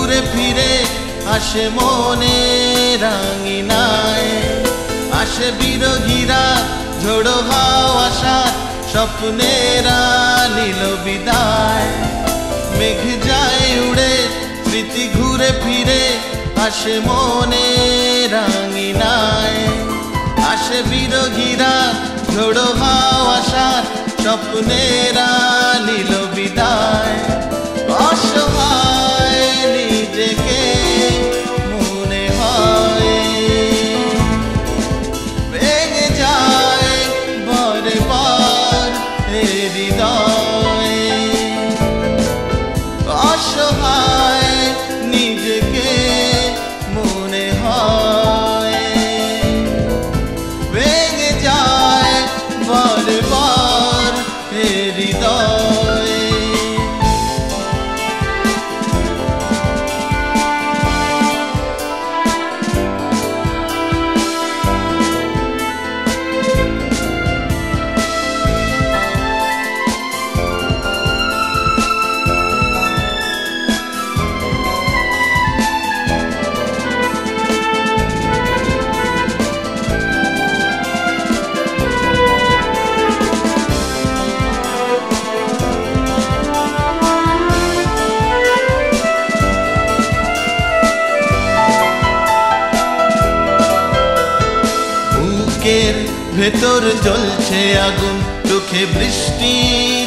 ঘুরে ফিরে আসে মনের আঙিনায়, আসে বিরোহীরা ঝোড়ো হাওয়ার স্বপ্নেরা নিল বিদায়। মেঘ যায় উড়ে স্মৃতি ঘুরে ফিরে আসে মনের আঙিনায়, আসে বিরোহীরা ঝোড়ো হাওয়ার স্বপ্নেরা নিল বিদায়। অসহায় নিজেকে মনে হয়, ভেঙে যায় বারে বার হৃদয়। অসহায় নিজেকে মনে হয়, ভেঙে যায় বারে বার হৃদয়। ভেতর জ্বলছে আগুন, চোখে বৃষ্টি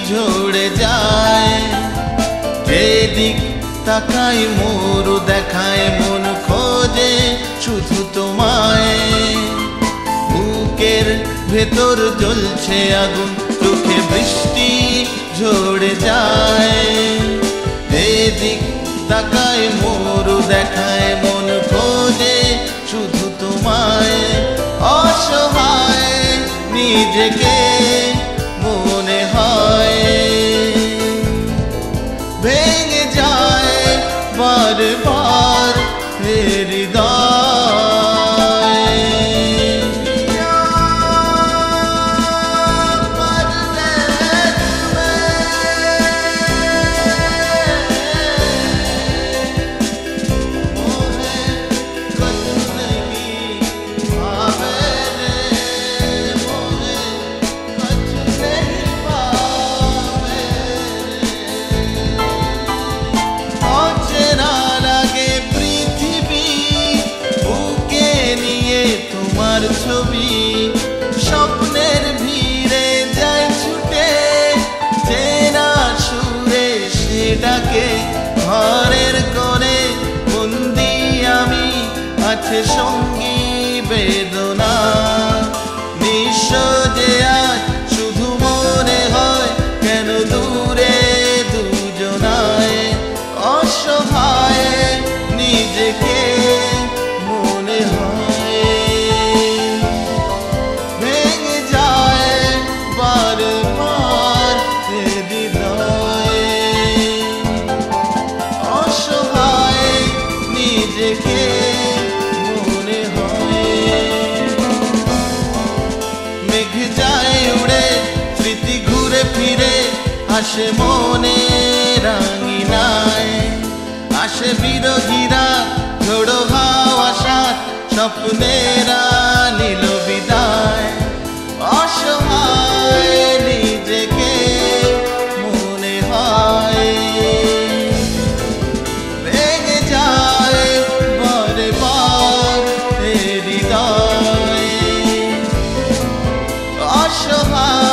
ঝরে যায়। যেদিক তাকাই মরু দেখায়, মন খোঁজে শুধু তোমায়। বুকের ভেতর জ্বলছে আগুন, চোখে বৃষ্টি ঝরে যায়। যেদিক তাকাই মরু দেখায়, মন খোঁজে শুধু তোমায়। অসহায় নিজেকে মনে হয়, ভেঙে যায় বারে বার হৃদয়। ছবি স্বপ্নের ভিড়ে যায় ছুটে, চেনা সুরে সে ডাকে। ঘরের কোণে বন্দি আমি, আছে সঙ্গী বেদনা। নিঃস্ব যে আজ শুধু মনে হয়, কেন দূরে দুজনায়। অসহায় নিজেকে মনে হয়, নিজেকে মনে হয়। মেঘ যায় উড়ে স্মৃতি ঘুরে ফিরে আসে মনের আঙিনায়, আসে বিরোহীরা ঝোড়ো হাওয়ার স্বপ্নেরা নিল বিদায়। অসহায় নিজেকে মনে হয়, ভেঙে যায় বারে বার হৃদয়। অসহায়